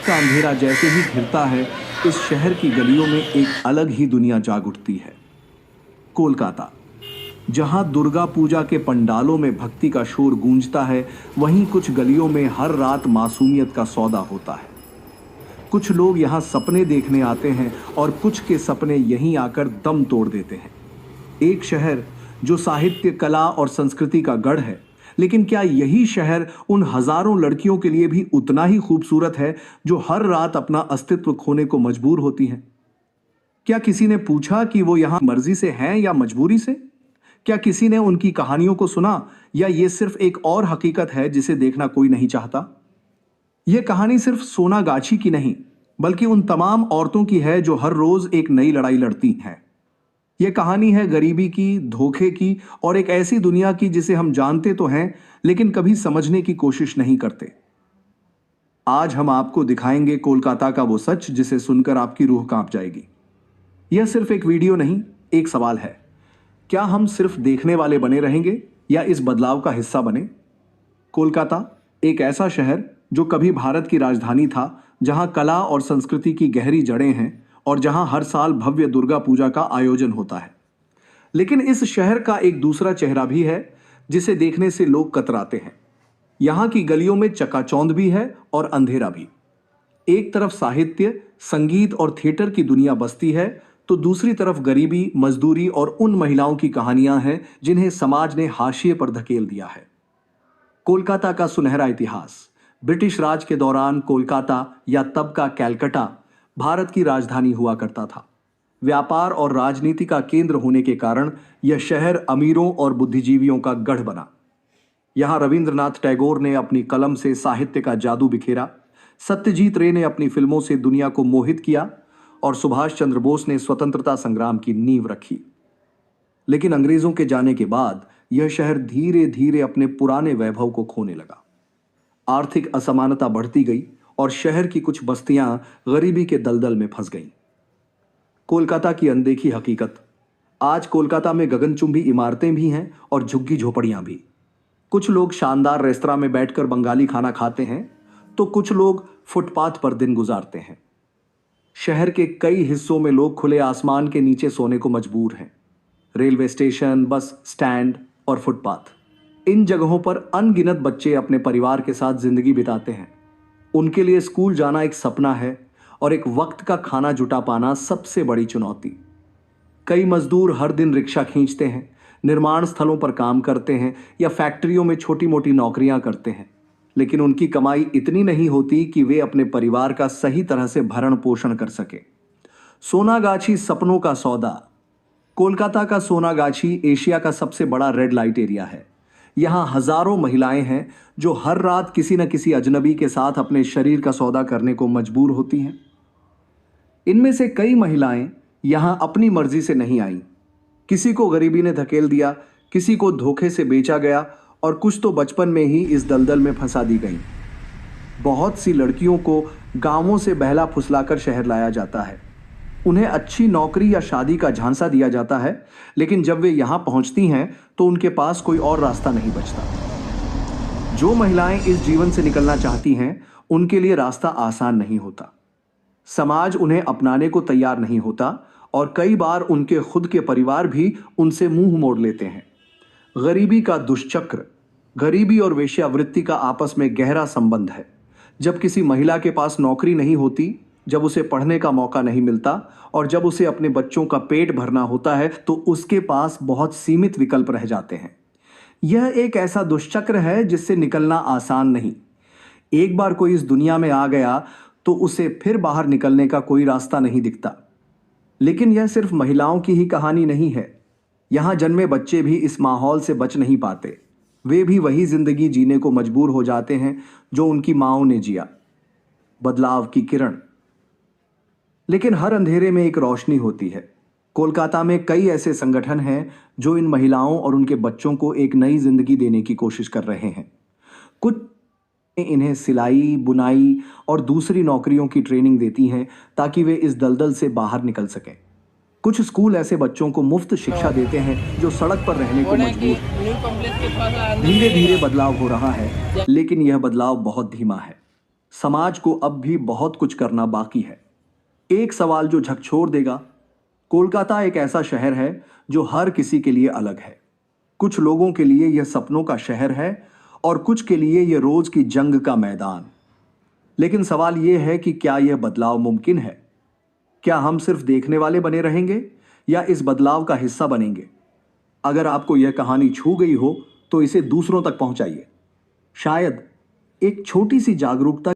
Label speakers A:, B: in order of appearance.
A: रात का अंधेरा जैसे ही घिरता है, इस शहर की गलियों में एक अलग ही दुनिया जाग उठती है। कोलकाता, जहां दुर्गा पूजा के पंडालों में भक्ति का शोर गूंजता है, वहीं कुछ गलियों में हर रात मासूमियत का सौदा होता है। कुछ लोग यहां सपने देखने आते हैं और कुछ के सपने यहीं आकर दम तोड़ देते हैं। एक शहर जो साहित्य, कला और संस्कृति का गढ़ है, लेकिन क्या यही शहर उन हजारों लड़कियों के लिए भी उतना ही खूबसूरत है जो हर रात अपना अस्तित्व खोने को मजबूर होती हैं? क्या किसी ने पूछा कि वो यहां मर्जी से हैं या मजबूरी से? क्या किसी ने उनकी कहानियों को सुना, या ये सिर्फ एक और हकीकत है जिसे देखना कोई नहीं चाहता? यह कहानी सिर्फ सोनागाछी की नहीं, बल्कि उन तमाम औरतों की है जो हर रोज एक नई लड़ाई लड़ती हैं। यह कहानी है गरीबी की, धोखे की और एक ऐसी दुनिया की जिसे हम जानते तो हैं, लेकिन कभी समझने की कोशिश नहीं करते। आज हम आपको दिखाएंगे कोलकाता का वो सच जिसे सुनकर आपकी रूह कांप जाएगी। यह सिर्फ एक वीडियो नहीं, एक सवाल है। क्या हम सिर्फ देखने वाले बने रहेंगे या इस बदलाव का हिस्सा बने? कोलकाता, एक ऐसा शहर जो कभी भारत की राजधानी था, जहां कला और संस्कृति की गहरी जड़ें हैं और जहां हर साल भव्य दुर्गा पूजा का आयोजन होता है। लेकिन इस शहर का एक दूसरा चेहरा भी है जिसे देखने से लोग कतराते हैं। यहां की गलियों में चकाचौंध भी है और अंधेरा भी। एक तरफ साहित्य, संगीत और थिएटर की दुनिया बसती है, तो दूसरी तरफ गरीबी, मजदूरी और उन महिलाओं की कहानियां हैं जिन्हें समाज ने हाशिए पर धकेल दिया है। कोलकाता का सुनहरा इतिहास। ब्रिटिश राज के दौरान कोलकाता, या तब का कैलकटा, भारत की राजधानी हुआ करता था। व्यापार और राजनीति का केंद्र होने के कारण यह शहर अमीरों और बुद्धिजीवियों का गढ़ बना। यहां रविंद्रनाथ टैगोर ने अपनी कलम से साहित्य का जादू बिखेरा, सत्यजीत रे ने अपनी फिल्मों से दुनिया को मोहित किया और सुभाष चंद्र बोस ने स्वतंत्रता संग्राम की नींव रखी। लेकिन अंग्रेजों के जाने के बाद यह शहर धीरे धीरे अपने पुराने वैभव को खोने लगा। आर्थिक असमानता बढ़ती गई और शहर की कुछ बस्तियां गरीबी के दलदल में फंस गईं। कोलकाता की अनदेखी हकीकत। आज कोलकाता में गगनचुंबी इमारतें भी हैं और झुग्गी झोपड़ियां भी। कुछ लोग शानदार रेस्तरां में बैठकर बंगाली खाना खाते हैं, तो कुछ लोग फुटपाथ पर दिन गुजारते हैं। शहर के कई हिस्सों में लोग खुले आसमान के नीचे सोने को मजबूर हैं। रेलवे स्टेशन, बस स्टैंड और फुटपाथ, इन जगहों पर अनगिनत बच्चे अपने परिवार के साथ जिंदगी बिताते हैं। उनके लिए स्कूल जाना एक सपना है और एक वक्त का खाना जुटा पाना सबसे बड़ी चुनौती। कई मजदूर हर दिन रिक्शा खींचते हैं, निर्माण स्थलों पर काम करते हैं या फैक्ट्रियों में छोटी मोटी नौकरियां करते हैं, लेकिन उनकी कमाई इतनी नहीं होती कि वे अपने परिवार का सही तरह से भरण पोषण कर सके। सोनागाछी सपनों का सौदा। कोलकाता का सोनागाछी एशिया का सबसे बड़ा रेड लाइट एरिया है। यहां हजारों महिलाएं हैं जो हर रात किसी न किसी अजनबी के साथ अपने शरीर का सौदा करने को मजबूर होती हैं। इनमें से कई महिलाएं यहां अपनी मर्जी से नहीं आईं। किसी को गरीबी ने धकेल दिया, किसी को धोखे से बेचा गया और कुछ तो बचपन में ही इस दलदल में फंसा दी गईं। बहुत सी लड़कियों को गांवों से बहला फुसलाकर शहर लाया जाता है। उन्हें अच्छी नौकरी या शादी का झांसा दिया जाता है, लेकिन जब वे यहां पहुंचती हैं तो उनके पास कोई और रास्ता नहीं बचता। जो महिलाएं इस जीवन से निकलना चाहती हैं, उनके लिए रास्ता आसान नहीं होता। समाज उन्हें अपनाने को तैयार नहीं होता और कई बार उनके खुद के परिवार भी उनसे मुंह मोड़ लेते हैं। गरीबी का दुष्चक्र। गरीबी और वेश्यावृत्ति का आपस में गहरा संबंध है। जब किसी महिला के पास नौकरी नहीं होती, जब उसे पढ़ने का मौका नहीं मिलता और जब उसे अपने बच्चों का पेट भरना होता है, तो उसके पास बहुत सीमित विकल्प रह जाते हैं। यह एक ऐसा दुष्चक्र है जिससे निकलना आसान नहीं। एक बार कोई इस दुनिया में आ गया तो उसे फिर बाहर निकलने का कोई रास्ता नहीं दिखता। लेकिन यह सिर्फ महिलाओं की ही कहानी नहीं है। यहां जन्मे बच्चे भी इस माहौल से बच नहीं पाते। वे भी वही जिंदगी जीने को मजबूर हो जाते हैं जो उनकी माँओं ने जिया। बदलाव की किरण। लेकिन हर अंधेरे में एक रोशनी होती है। कोलकाता में कई ऐसे संगठन हैं जो इन महिलाओं और उनके बच्चों को एक नई जिंदगी देने की कोशिश कर रहे हैं। कुछ इन्हें सिलाई, बुनाई और दूसरी नौकरियों की ट्रेनिंग देती हैं ताकि वे इस दलदल से बाहर निकल सकें। कुछ स्कूल ऐसे बच्चों को मुफ्त शिक्षा देते हैं जो सड़क पर रहने को मजबूर हैं। धीरे धीरे बदलाव हो रहा है, लेकिन यह बदलाव बहुत धीमा है। समाज को अब भी बहुत कुछ करना बाकी है। एक सवाल जो झकझोर देगा, कोलकाता एक ऐसा शहर है जो हर किसी के लिए अलग है। कुछ लोगों के लिए यह सपनों का शहर है और कुछ के लिए यह रोज की जंग का मैदान। लेकिन सवाल यह है कि क्या यह बदलाव मुमकिन है? क्या हम सिर्फ देखने वाले बने रहेंगे या इस बदलाव का हिस्सा बनेंगे? अगर आपको यह कहानी छू गई हो तो इसे दूसरों तक पहुंचाइए। शायद एक छोटी सी जागरूकता